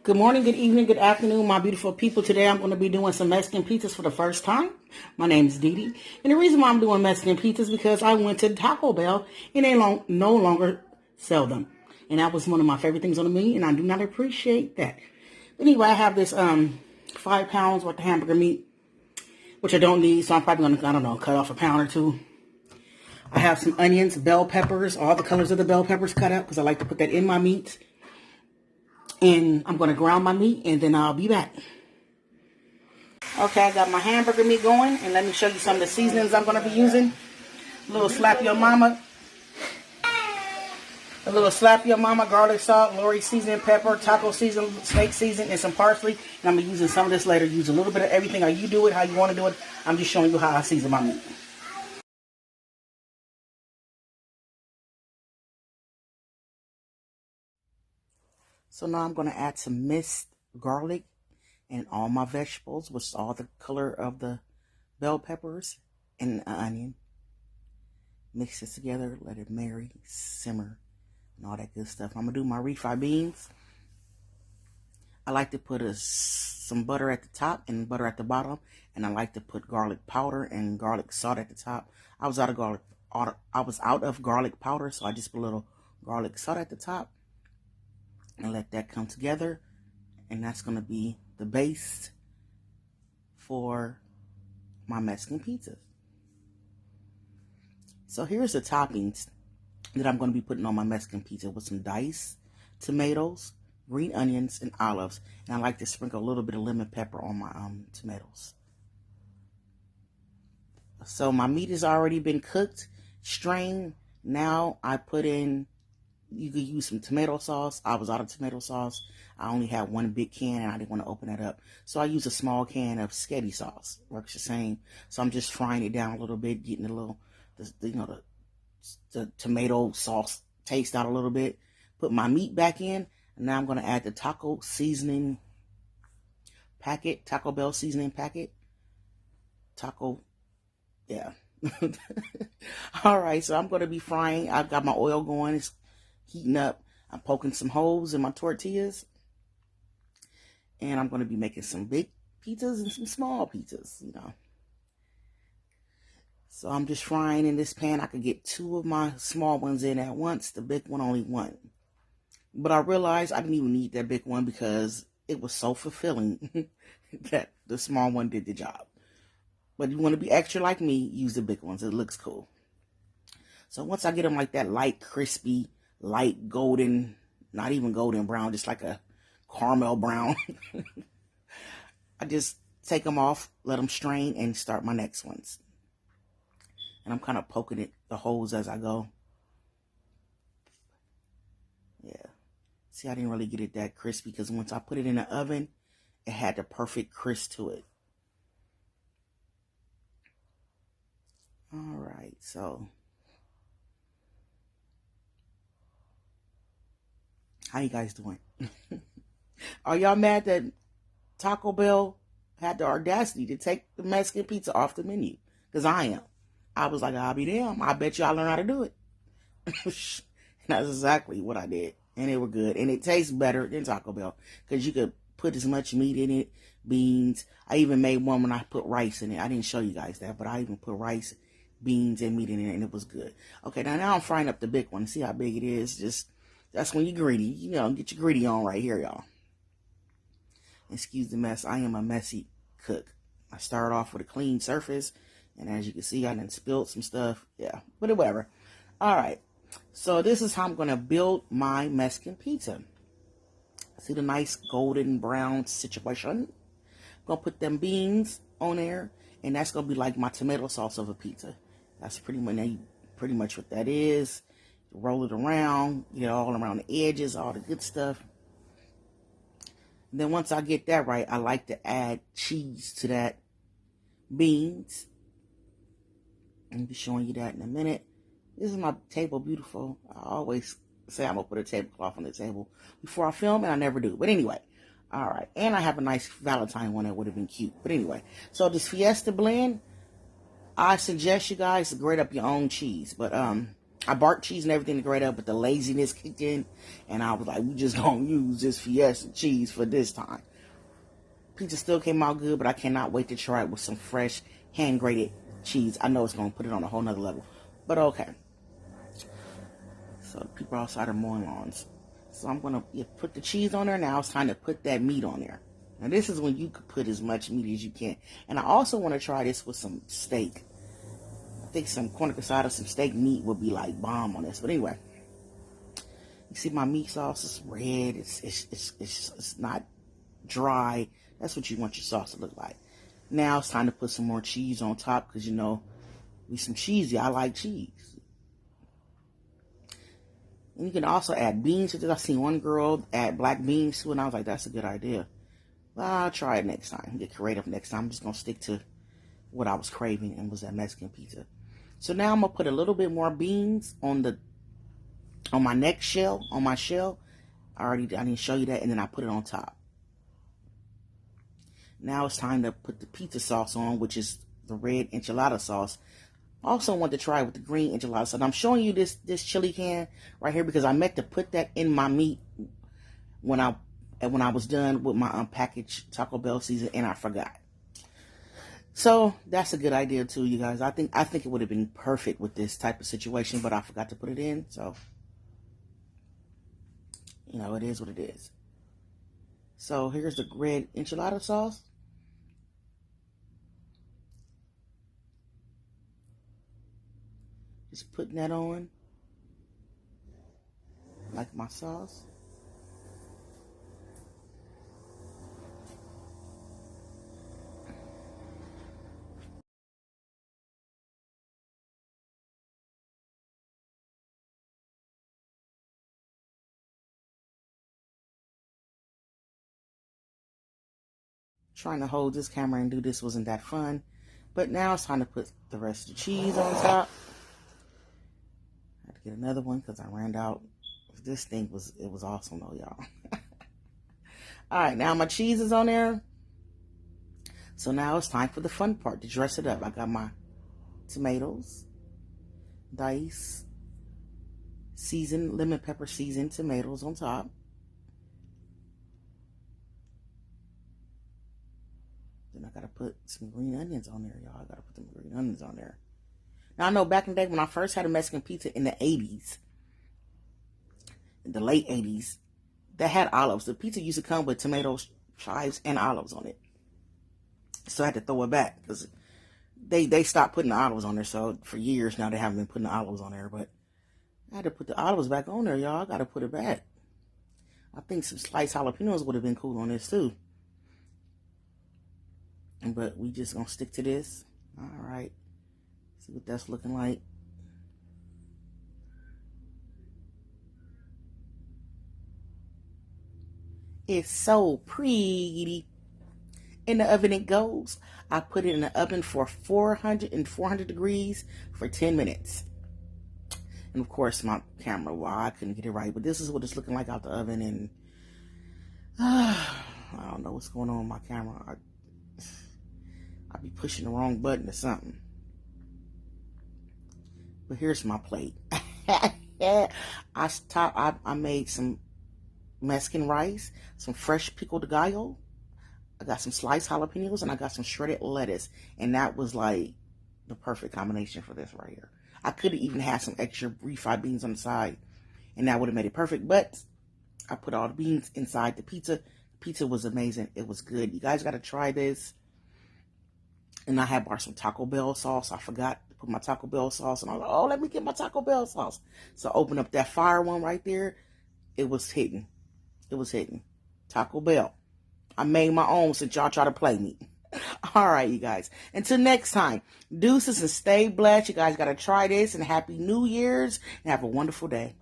Good morning, good evening, good afternoon, my beautiful people. Today I'm going to be doing some Mexican pizzas for the first time. My name is Dee Dee. And the reason why I'm doing Mexican pizzas is because I went to Taco Bell and they no longer sell them. And that was one of my favorite things on the menu, and I do not appreciate that. But anyway, I have this 5 pounds worth of hamburger meat, which I don't need, so I'm probably going to, I don't know, cut off a pound or two. I have some onions, bell peppers, all the colors of the bell peppers cut up because I like to put that in my meat. And I'm going to ground my meat, and then I'll be back. Okay, I got my hamburger meat going, and let me show you some of the seasonings I'm going to be using. A little slap your mama, garlic salt, Lori seasoning, pepper, taco season, steak season, and some parsley. And I'm going to be using some of this later. Use a little bit of everything. How you do it, how you want to do it. I'm just showing you how I season my meat. So now I'm going to add some minced garlic and all my vegetables, which is all the color of the bell peppers and the onion. Mix this together, let it marry, simmer, and all that good stuff. I'm going to do my refried beans. I like to put some butter at the top and butter at the bottom, and I like to put garlic powder and garlic salt at the top. I was out of garlic powder, so I just put a little garlic salt at the top. And let that come together, and that's going to be the base for my Mexican pizzas. So here's the toppings that I'm going to be putting on my Mexican pizza with some diced tomatoes, green onions, and olives. And I like to sprinkle a little bit of lemon pepper on my tomatoes. So my meat has already been cooked, strained. Now I put in, you could use some tomato sauce. I was out of tomato sauce. I only had one big can, and I didn't want to open that up. So I use a small can of spaghetti sauce. Works the same. So I'm just frying it down a little bit, getting a little, the tomato sauce taste out a little bit. Put my meat back in, and now I'm going to add the taco seasoning packet, Taco Bell seasoning packet. Yeah. All right, so I'm going to be frying. I've got my oil going. It's heating up. I'm poking some holes in my tortillas. And I'm going to be making some big pizzas and some small pizzas, So I'm just frying in this pan. I could get 2 of my small ones in at once. The big one, only 1. But I realized I didn't even need that big one because it was so fulfilling that the small one did the job. But you want to be extra like me, use the big ones. It looks cool. So once I get them like that light, crispy, light golden, not even golden brown, just like a caramel brown, I just take them off, let them strain, and start my next ones. And I'm kind of poking the holes as I go. Yeah. See, I didn't really get it that crispy because once I put it in the oven, it had the perfect crisp to it. All right, so how you guys doing? Are y'all mad that Taco Bell had the audacity to take the Mexican pizza off the menu? Because I am. I was like, I'll be damned. I bet y'all learn how to do it. That's exactly what I did. And they were good. And it tastes better than Taco Bell because you could put as much meat in it, beans. I even made one when I put rice in it. I didn't show you guys that, but I even put rice, beans, and meat in it, and it was good. Okay, now I'm frying up the big one. See how big it is? Just, that's when you're greedy. Get your greedy on right here, y'all. Excuse the mess. I am a messy cook. I started off with a clean surface, and as you can see, I done spilled some stuff. Yeah, but whatever. All right, so this is how I'm going to build my Mexican pizza. See the nice golden brown situation? I'm going to put them beans on there, and that's going to be like my tomato sauce of a pizza. That's pretty much what that is. Roll it around, get all around the edges, all the good stuff. And then once I get that right, I like to add cheese to that beans. I'll be showing you that in a minute. This is my table, beautiful. I always say I'm going to put a tablecloth on the table before I film, and I never do. But anyway, all right. And I have a nice Valentine one that would have been cute. But anyway, so this Fiesta blend, I suggest you guys to grate up your own cheese. But I bought cheese and everything to grate up, but the laziness kicked in, and I was like, we just gonna use this Fiesta cheese for this time. Pizza still came out good, but I cannot wait to try it with some fresh hand grated cheese. I know it's gonna put it on a whole nother level, but okay. So people outside are mowing lawns. So I'm gonna put the cheese on there. Now it's time to put that meat on there. Now this is when you could put as much meat as you can. And I also want to try this with some steak. I think some corn casada, some steak meat would be like bomb on this. But anyway, you see my meat sauce is red. It's not dry. That's what you want your sauce to look like. Now it's time to put some more cheese on top because, you know, we some cheesy. I like cheese. And you can also add beans. I seen one girl add black beans too, and I was like, that's a good idea. Well, I'll try it next time. Get creative next time. I'm just going to stick to what I was craving, and was that Mexican pizza. So now I'm going to put a little bit more beans on my neck shell, on my shell. I didn't show you that, and then I put it on top. Now it's time to put the pizza sauce on, which is the red enchilada sauce. Also want to try with the green enchilada. So I'm showing you this chili can right here because I meant to put that in my meat when I was done with my unpackaged Taco Bell season, and I forgot. So that's a good idea too, you guys. I think it would have been perfect with this type of situation, but I forgot to put it in. So, you know, it is what it is. So here's the red enchilada sauce. Just putting that on like my sauce. Trying to hold this camera and do this wasn't that fun. But now it's time to put the rest of the cheese on top. I had to get another one because I ran out. This thing was awesome though, y'all. Alright, now my cheese is on there. So now it's time for the fun part, to dress it up. I got my tomatoes, diced, seasoned, lemon pepper seasoned tomatoes on top. Then I gotta put some green onions on there, y'all. I gotta put them green onions on there. Now I know back in the day when I first had a Mexican pizza in the 80s, in the late 80s, that had olives. The pizza used to come with tomatoes, chives, and olives on it. So I had to throw it back because they stopped putting the olives on there. So for years now they haven't been putting the olives on there. But I had to put the olives back on there, y'all. I got to put it back. I think some sliced jalapenos would have been cool on this too. But we just gonna stick to this. All right. See what that's looking like. It's so pretty. In the oven it goes. I put it in the oven for 400 degrees for 10 minutes. And of course my camera, well, I couldn't get it right, but this is what it's looking like out the oven. And I don't know what's going on with my camera. I'd be pushing the wrong button or something. But here's my plate. I made some Mexican rice, some fresh pico de gallo. I got some sliced jalapenos, and I got some shredded lettuce. And that was like the perfect combination for this right here. I could have even had some extra refried beans on the side, and that would have made it perfect. But I put all the beans inside the pizza. Pizza was amazing. It was good. You guys got to try this. And I had bought some Taco Bell sauce. I forgot to put my Taco Bell sauce. And I was like, oh, let me get my Taco Bell sauce. So I opened up that fire one right there. It was hitting. It was hitting. Taco Bell. I made my own since y'all try to play me. All right, you guys. Until next time, deuces and stay blessed. You guys got to try this. And Happy New Year's. And have a wonderful day.